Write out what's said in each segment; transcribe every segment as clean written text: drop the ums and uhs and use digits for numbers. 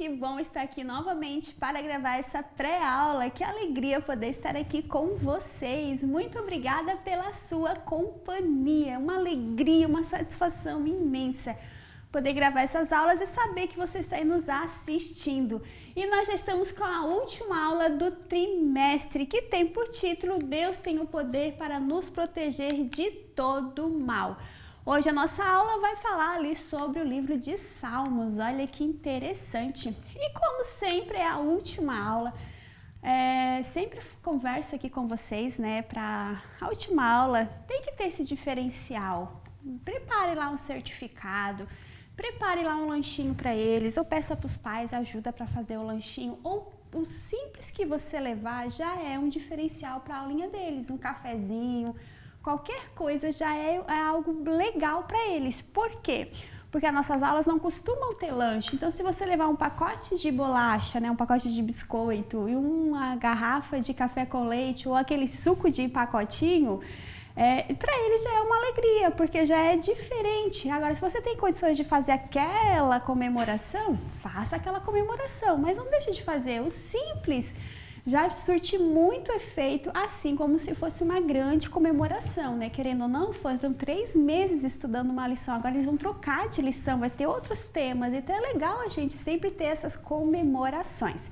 que bom estar aqui novamente para gravar essa pré-aula. Que alegria poder estar aqui com vocês. Muito obrigada pela sua companhia. Uma alegria, uma satisfação imensa poder gravar essas aulas e saber que você está aí nos assistindo. E nós já estamos com a última aula do trimestre, que tem por título Deus tem o poder para nos proteger de todo mal. Hoje a nossa aula vai falar ali sobre o livro de Salmos. Olha que interessante. E como sempre é a última aula, sempre converso aqui com vocês, né, para a última aula tem que ter esse diferencial. Prepare lá um certificado, prepare lá um lanchinho para eles, ou peça para os pais ajuda para fazer o lanchinho, ou o simples que você levar já é um diferencial para a aulinha deles, um cafezinho, qualquer coisa já é algo legal para eles. Por quê? Porque as nossas aulas não costumam ter lanche. Então, se você levar um pacote de bolacha, né, um pacote de biscoito e uma garrafa de café com leite ou aquele suco de pacotinho, para eles já é uma alegria, porque já é diferente. Agora, se você tem condições de fazer aquela comemoração, faça aquela comemoração, mas não deixe de fazer o simples. Já surte muito efeito, assim como se fosse uma grande comemoração, né? Querendo ou não, foram 3 meses estudando uma lição, agora eles vão trocar de lição, vai ter outros temas, então é legal a gente sempre ter essas comemorações.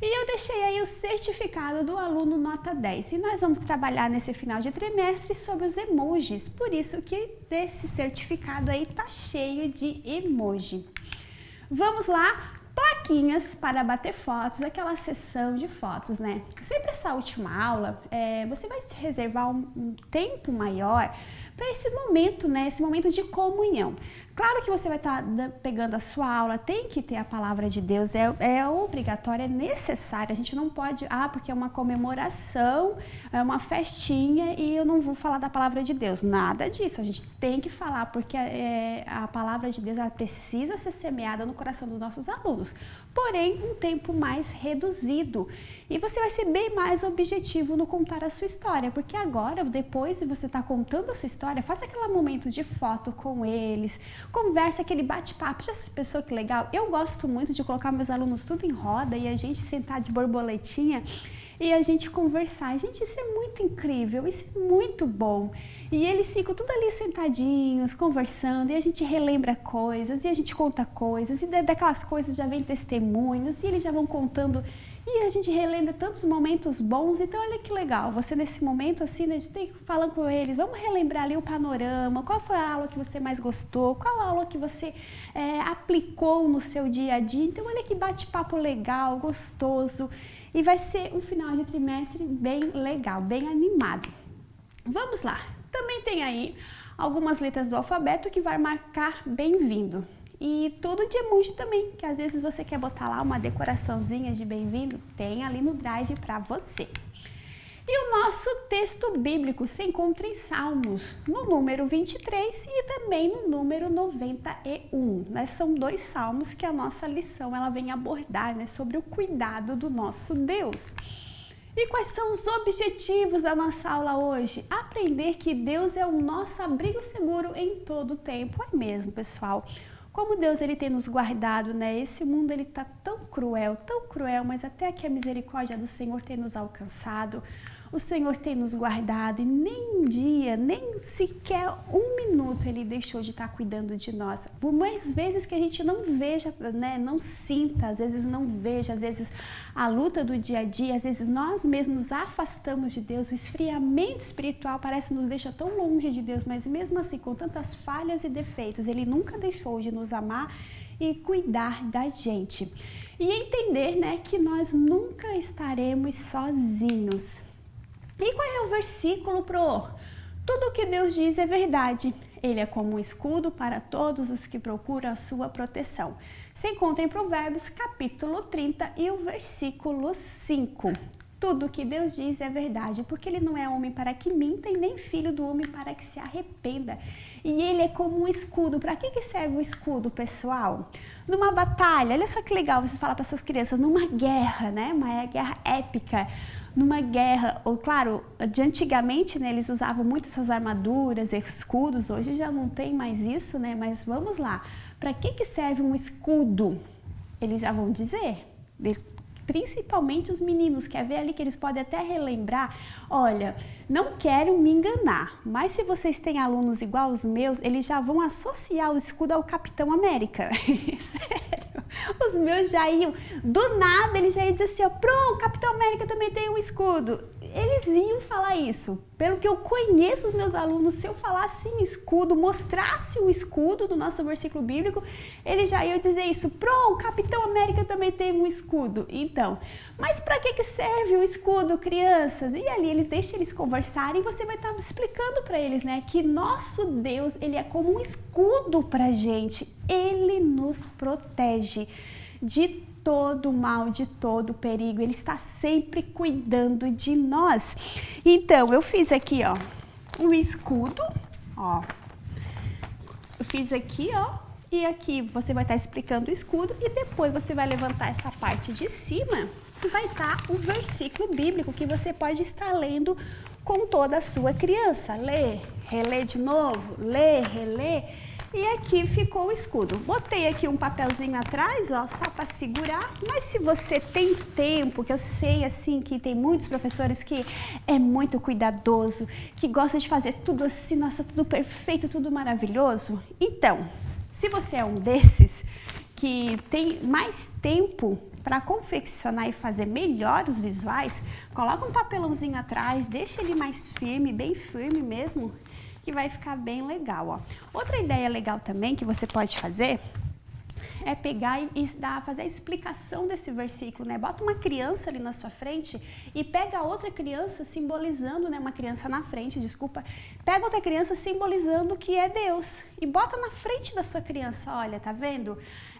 E eu deixei aí o certificado do aluno nota 10 e nós vamos trabalhar nesse final de trimestre sobre os emojis, por isso que esse certificado aí tá cheio de emoji. Vamos lá! Plaquinhas para bater fotos, aquela sessão de fotos, né? Sempre essa última aula, você vai reservar um tempo maior para esse momento, né? Esse momento de comunhão. Claro que você vai estar pegando a sua aula, tem que ter a palavra de Deus, é obrigatório, é necessário. A gente não pode, porque é uma comemoração, é uma festinha e eu não vou falar da palavra de Deus. Nada disso, a gente tem que falar, porque a palavra de Deus ela precisa ser semeada no coração dos nossos alunos. Porém, um tempo mais reduzido. E você vai ser bem mais objetivo no contar a sua história, porque agora, depois de você estar contando a sua história, faça aquele momento de foto com eles, conversa, aquele bate-papo. Já pensou que legal? Eu gosto muito de colocar meus alunos tudo em roda e a gente sentar de borboletinha e a gente conversar. Gente, isso é muito incrível, isso é muito bom. E eles ficam tudo ali sentadinhos, conversando, e a gente relembra coisas, e a gente conta coisas, e daquelas coisas já vem testemunhos, e eles já vão contando, e a gente relembra tantos momentos bons. Então olha que legal, você nesse momento assim, né, a gente tem que falar com eles, vamos relembrar ali o panorama, qual foi a aula que você mais gostou, qual a aula que você aplicou no seu dia a dia. Então olha que bate-papo legal, gostoso, e vai ser um final de trimestre bem legal, bem animado. Vamos lá, também tem aí algumas letras do alfabeto que vai marcar bem-vindo. E tudo de emoji também, que às vezes você quer botar lá uma decoraçãozinha de bem-vindo, tem ali no Drive para você. E o nosso texto bíblico se encontra em Salmos, no número 23 e também no número 91. Né? São 2 salmos que a nossa lição ela vem abordar, né, sobre o cuidado do nosso Deus. E quais são os objetivos da nossa aula hoje? Aprender que Deus é o nosso abrigo seguro em todo o tempo. É mesmo, pessoal. Como Deus ele tem nos guardado, né? Esse mundo ele tá tão cruel, mas até que a misericórdia do Senhor tem nos alcançado. O Senhor tem nos guardado e nem um dia, nem sequer um minuto ele deixou de estar cuidando de nós. Por mais vezes que a gente não veja, né, não sinta, às vezes não veja, às vezes a luta do dia a dia, às vezes nós mesmos nos afastamos de Deus, o esfriamento espiritual parece que nos deixa tão longe de Deus, mas mesmo assim, com tantas falhas e defeitos, ele nunca deixou de nos amar e cuidar da gente. E entender, né, que nós nunca estaremos sozinhos. E qual é o versículo pro? Tudo o que Deus diz é verdade. Ele é como um escudo para todos os que procuram a sua proteção. Se encontra em Provérbios, capítulo 30 e o versículo 5. Tudo o que Deus diz é verdade, porque ele não é homem para que minta e nem filho do homem para que se arrependa. E ele é como um escudo. Para que serve o escudo, pessoal? Numa batalha, olha só que legal você falar para suas crianças, numa guerra, né? Uma guerra épica. Numa guerra, ou claro, de antigamente, né, eles usavam muito essas armaduras, escudos, hoje já não tem mais isso, né? Mas vamos lá, para que serve um escudo? eles já vão dizer. Principalmente os meninos, quer ver ali que eles podem até relembrar, olha, não quero me enganar, mas se vocês têm alunos igual os meus, eles já vão associar o escudo ao Capitão América. Sério, os meus já iam, do nada eles já iam dizer assim, ó, pronto, Capitão América também tem um escudo. Eles iam falar isso. Pelo que eu conheço os meus alunos, se eu falasse em escudo, mostrasse o escudo do nosso versículo bíblico, eles já iam dizer isso. O Capitão América também tem um escudo. Então, mas para que serve o escudo, crianças? E ali ele deixa eles conversarem e você vai estar explicando para eles, né, que nosso Deus, ele é como um escudo para a gente. Ele nos protege de todo mal, de todo perigo, ele está sempre cuidando de nós. Então, eu fiz aqui, ó, um escudo, ó, eu fiz aqui, ó, e aqui você vai estar explicando o escudo e depois você vai levantar essa parte de cima e vai estar o versículo bíblico que você pode estar lendo com toda a sua criança. Lê, relê de novo, lê, relê. E aqui ficou o escudo. Botei aqui um papelzinho atrás, ó, só para segurar. Mas se você tem tempo, que eu sei assim que tem muitos professores que é muito cuidadoso, que gosta de fazer tudo assim, nossa, tudo perfeito, tudo maravilhoso. Então, se você é um desses que tem mais tempo para confeccionar e fazer melhor os visuais, coloca um papelãozinho atrás, deixa ele mais firme, bem firme mesmo, que vai ficar bem legal, ó. Outra ideia legal também que você pode fazer é pegar e fazer a explicação desse versículo, né? Bota uma criança ali na sua frente e pega outra criança simbolizando, né? Uma criança na frente, desculpa. Pega outra criança simbolizando que é Deus e bota na frente da sua criança. Olha, tá vendo?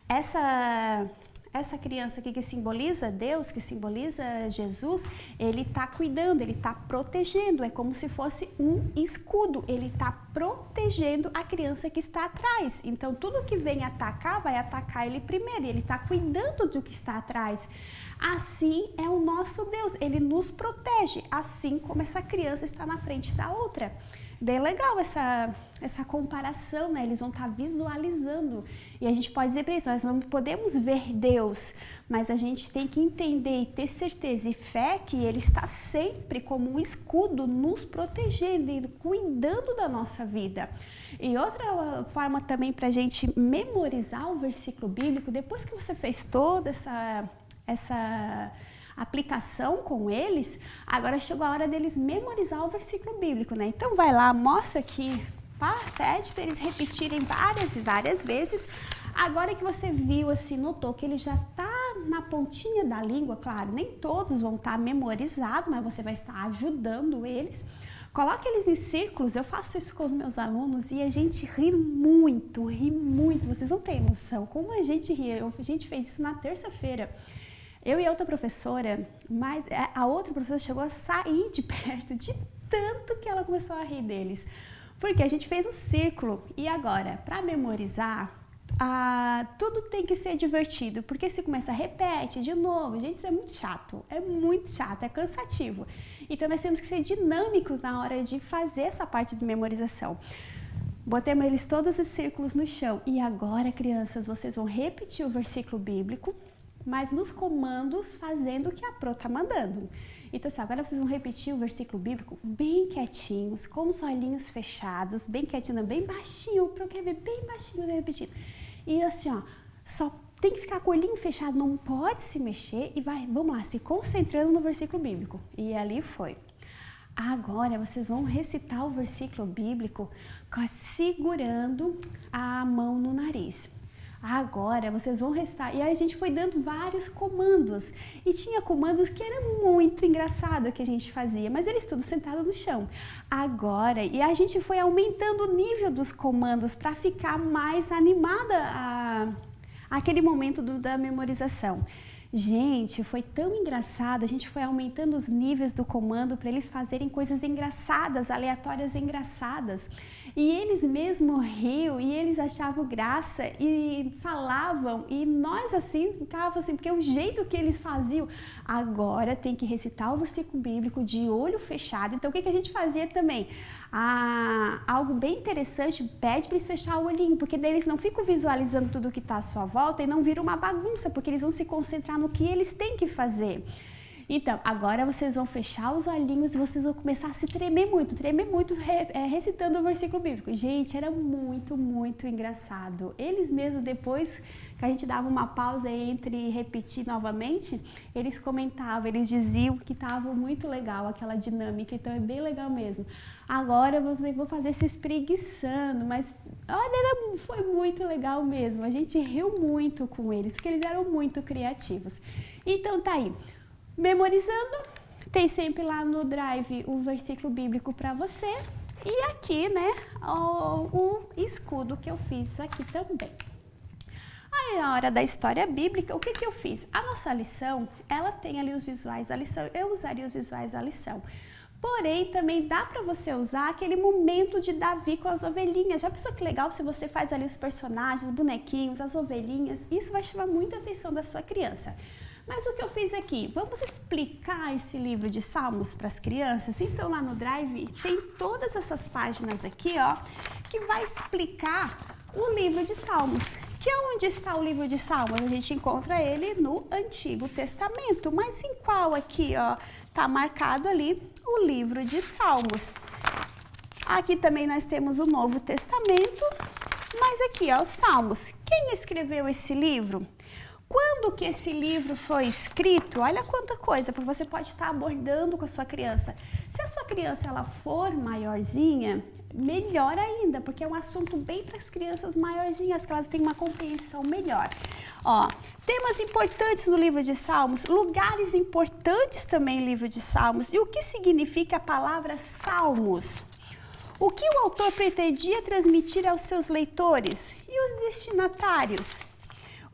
Essa criança aqui que simboliza Deus, que simboliza Jesus, ele está cuidando, ele está protegendo, é como se fosse um escudo, ele está protegendo a criança que está atrás. Então, tudo que vem atacar, vai atacar ele primeiro, ele está cuidando do que está atrás. Assim é o nosso Deus, ele nos protege, assim como essa criança está na frente da outra. Bem legal essa comparação, né? Eles vão estar visualizando. E a gente pode dizer para eles, nós não podemos ver Deus, mas a gente tem que entender e ter certeza e fé que Ele está sempre como um escudo nos protegendo e cuidando da nossa vida. E outra forma também para a gente memorizar o versículo bíblico, depois que você fez toda essa aplicação com eles, agora chegou a hora deles memorizar o versículo bíblico, né? Então vai lá, mostra aqui, pede para eles repetirem várias e várias vezes. Agora que você viu, assim, notou que ele já tá na pontinha da língua, claro, nem todos vão estar memorizados, mas você vai estar ajudando eles. Coloque eles em círculos, eu faço isso com os meus alunos e a gente ri muito, vocês não têm noção como a gente ri. A gente fez isso na terça-feira. Eu e a outra professora, mas a outra professora chegou a sair de perto de tanto que ela começou a rir deles. Porque a gente fez um círculo e agora, para memorizar, tudo tem que ser divertido. Porque se começa a repete de novo, gente, isso é muito chato, é cansativo. Então nós temos que ser dinâmicos na hora de fazer essa parte de memorização. Botemos eles todos os círculos no chão. E agora, crianças, vocês vão repetir o versículo bíblico, mas nos comandos fazendo o que a Pro está mandando. Então, assim, agora vocês vão repetir o versículo bíblico bem quietinhos, com os olhinhos fechados, bem quietinho, bem baixinho, o Pro quer ver bem baixinho, repetindo. E assim, ó, só tem que ficar com o olhinho fechado, não pode se mexer e vamos lá, se concentrando no versículo bíblico. E ali foi. Agora vocês vão recitar o versículo bíblico segurando a mão no nariz. Agora vocês vão recitar. E aí a gente foi dando vários comandos. E tinha comandos que era muito engraçado que a gente fazia, mas eles tudo sentados no chão. Agora, e a gente foi aumentando o nível dos comandos para ficar mais animada aquele momento da memorização. Gente, foi tão engraçado, a gente foi aumentando os níveis do comando para eles fazerem coisas engraçadas, aleatórias engraçadas. E eles mesmo riam e eles achavam graça e falavam, e nós assim, ficava assim, porque o jeito que eles faziam, agora tem que recitar o versículo bíblico de olho fechado. Então o que a gente fazia também? Algo algo bem interessante, pede para eles fechar o olhinho, porque daí eles não ficam visualizando tudo que está à sua volta e não vira uma bagunça, porque eles vão se concentrar no que eles têm que fazer. Então, agora vocês vão fechar os olhinhos e vocês vão começar a se tremer muito recitando o versículo bíblico. Gente, era muito, muito engraçado. Eles mesmos, depois que a gente dava uma pausa entre repetir novamente, eles comentavam, eles diziam que estava muito legal aquela dinâmica, então é bem legal mesmo. Agora vocês vão fazer se espreguiçando, mas olha, foi muito legal mesmo. A gente riu muito com eles, porque eles eram muito criativos. Então tá aí. Memorizando, tem sempre lá no Drive o versículo bíblico para você e aqui, né, o escudo que eu fiz aqui também. Aí, na hora da história bíblica, o que eu fiz? A nossa lição, ela tem ali os visuais da lição, eu usaria os visuais da lição. Porém, também dá para você usar aquele momento de Davi com as ovelhinhas. Já pensou que legal se você faz ali os personagens, os bonequinhos, as ovelhinhas? Isso vai chamar muita atenção da sua criança. Mas o que eu fiz aqui? Vamos explicar esse livro de Salmos para as crianças? Então, lá no Drive tem todas essas páginas aqui, ó, que vai explicar o livro de Salmos. Que é onde está o livro de Salmos? A gente encontra ele no Antigo Testamento. Mas em qual aqui, ó, tá marcado ali o livro de Salmos? Aqui também nós temos o Novo Testamento, mas aqui, ó, os Salmos. Quem escreveu esse livro? Quando que esse livro foi escrito? Olha quanta coisa, porque você pode estar abordando com a sua criança. Se a sua criança ela for maiorzinha, melhor ainda, porque é um assunto bem para as crianças maiorzinhas, que elas têm uma compreensão melhor. Ó, temas importantes no livro de Salmos, lugares importantes também no livro de Salmos. E o que significa a palavra Salmos? O que o autor pretendia transmitir aos seus leitores e os destinatários?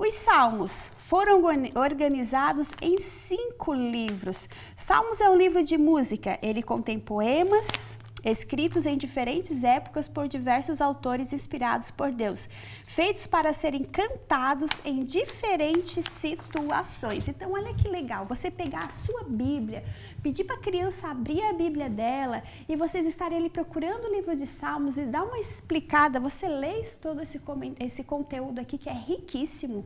Os Salmos foram organizados em 5 livros. Salmos é um livro de música. Ele contém poemas escritos em diferentes épocas por diversos autores inspirados por Deus, feitos para serem cantados em diferentes situações. Então, olha que legal, você pegar a sua Bíblia, pedir para a criança abrir a Bíblia dela e vocês estarem ali procurando o livro de Salmos e dar uma explicada, você lê todo esse conteúdo aqui que é riquíssimo,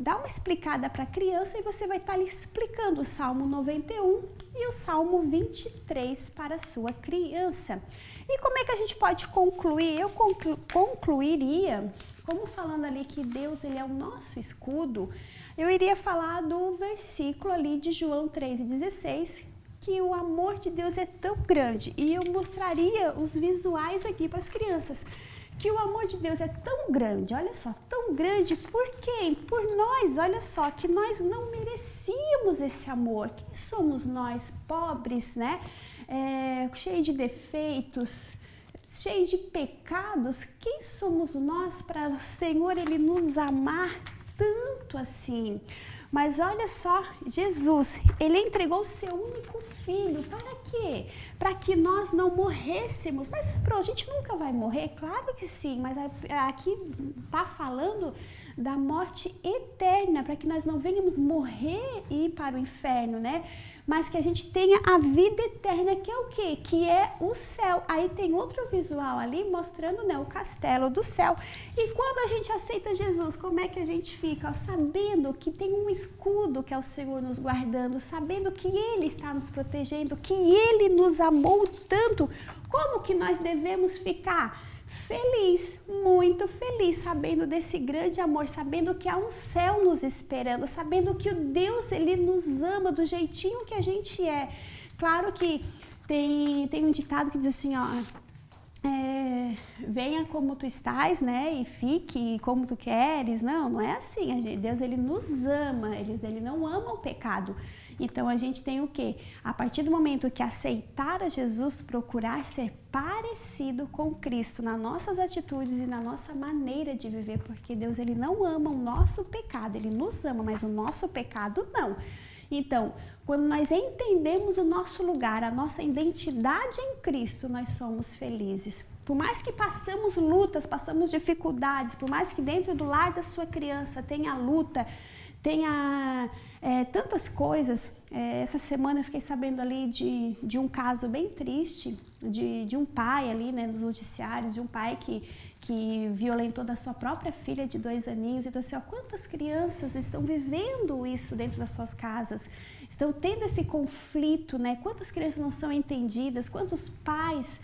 dá uma explicada para a criança e você vai estar ali explicando o Salmo 91 e o Salmo 23 para a sua criança. E como é que a gente pode concluir? Eu concluiria, como falando ali que Deus ele é o nosso escudo, eu iria falar do versículo ali de João 3,16, que o amor de Deus é tão grande, e eu mostraria os visuais aqui para as crianças, que o amor de Deus é tão grande, olha só, tão grande, por quem? Por nós, olha só, que nós não merecíamos esse amor. Quem somos nós, pobres, né? Cheios de defeitos, cheios de pecados, quem somos nós para o Senhor ele nos amar tanto assim? Mas olha só, Jesus, ele entregou o seu único filho, para quê? Para que nós não morrêssemos. Mas a gente nunca vai morrer? Claro que sim, mas aqui está falando da morte eterna, para que nós não venhamos morrer e ir para o inferno, né? Mas que a gente tenha a vida eterna, que é o quê? Que é o céu. Aí tem outro visual ali mostrando, né, o castelo do céu. E quando a gente aceita Jesus, como é que a gente fica? Sabendo que tem um escudo que é o Senhor nos guardando, sabendo que Ele está nos protegendo, que Ele nos amou tanto. Como que nós devemos ficar? Feliz, muito feliz, sabendo desse grande amor, sabendo que há um céu nos esperando, sabendo que o Deus, Ele nos ama do jeitinho que a gente é. Claro que tem um ditado que diz assim, ó, venha como tu estás, né, e fique como tu queres. Não é assim. Deus, ele nos ama, ele não ama o pecado. Então, a gente tem o quê? A partir do momento que aceitar a Jesus, procurar ser parecido com Cristo nas nossas atitudes e na nossa maneira de viver, porque Deus, ele não ama o nosso pecado, ele nos ama, mas o nosso pecado não. Então, quando nós entendemos o nosso lugar, a nossa identidade em Cristo, nós somos felizes. Por mais que passamos lutas, passamos dificuldades, por mais que dentro do lar da sua criança tenha luta, tenha tantas coisas. Essa semana eu fiquei sabendo ali de um caso bem triste, de um pai ali, né, nos noticiários, de um pai que violentou da sua própria filha de 2 aninhos. Então, assim, ó, quantas crianças estão vivendo isso dentro das suas casas? Estão tendo esse conflito, né? Quantas crianças não são entendidas? Quantos pais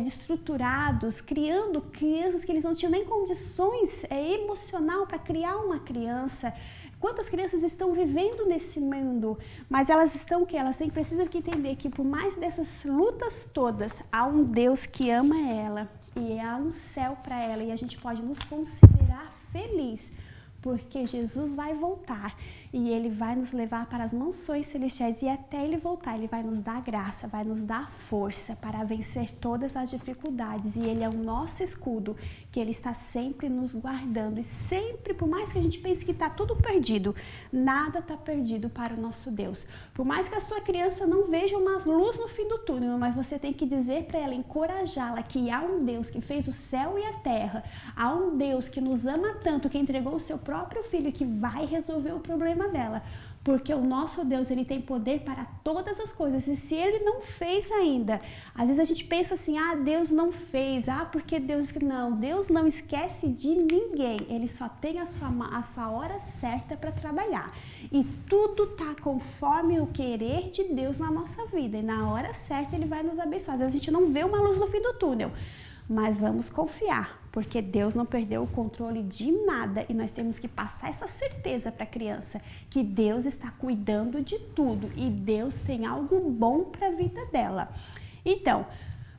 destruturados, criando crianças que eles não tinham nem condições emocional para criar uma criança? Quantas crianças estão vivendo nesse mundo, mas elas estão o quê? Elas precisam entender que por mais dessas lutas todas, há um Deus que ama ela e há um céu para ela, e a gente pode nos considerar feliz, porque Jesus vai voltar e Ele vai nos levar para as mansões celestiais, e até Ele voltar, Ele vai nos dar graça, vai nos dar força para vencer todas as dificuldades, e Ele é o nosso escudo, que Ele está sempre nos guardando, e sempre, por mais que a gente pense que está tudo perdido, nada está perdido para o nosso Deus. Por mais que a sua criança não veja uma luz no fim do túnel, mas você tem que dizer para ela, encorajá-la, que há um Deus que fez o céu e a terra, há um Deus que nos ama tanto, que entregou o seu próprio filho, que vai resolver o problema dela, porque o nosso Deus, Ele tem poder para todas as coisas, e se Ele não fez ainda, às vezes a gente pensa assim, Deus não fez, porque Deus não esquece de ninguém, Ele só tem a sua hora certa para trabalhar, e tudo tá conforme o querer de Deus na nossa vida, e na hora certa Ele vai nos abençoar. Às vezes a gente não vê uma luz no fim do túnel, mas vamos confiar, porque Deus não perdeu o controle de nada, e nós temos que passar essa certeza para a criança, que Deus está cuidando de tudo e Deus tem algo bom para a vida dela. Então,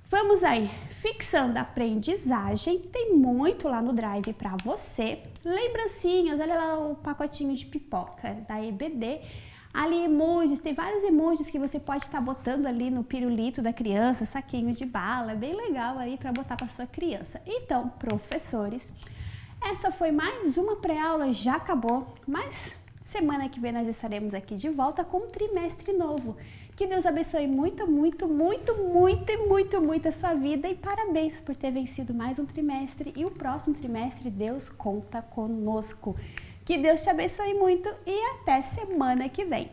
vamos aí, fixando a aprendizagem, tem muito lá no Drive para você. Lembrancinhas, olha lá o pacotinho de pipoca da EBD. Ali emojis, tem vários emojis que você pode estar botando ali no pirulito da criança, saquinho de bala, bem legal aí para botar para sua criança. Então, professores, essa foi mais uma pré-aula, já acabou, mas semana que vem nós estaremos aqui de volta com um trimestre novo. Que Deus abençoe muito, muito, muito, muito e muito, muito a sua vida, e parabéns por ter vencido mais um trimestre, e o próximo trimestre Deus conta conosco. Que Deus te abençoe muito e até semana que vem.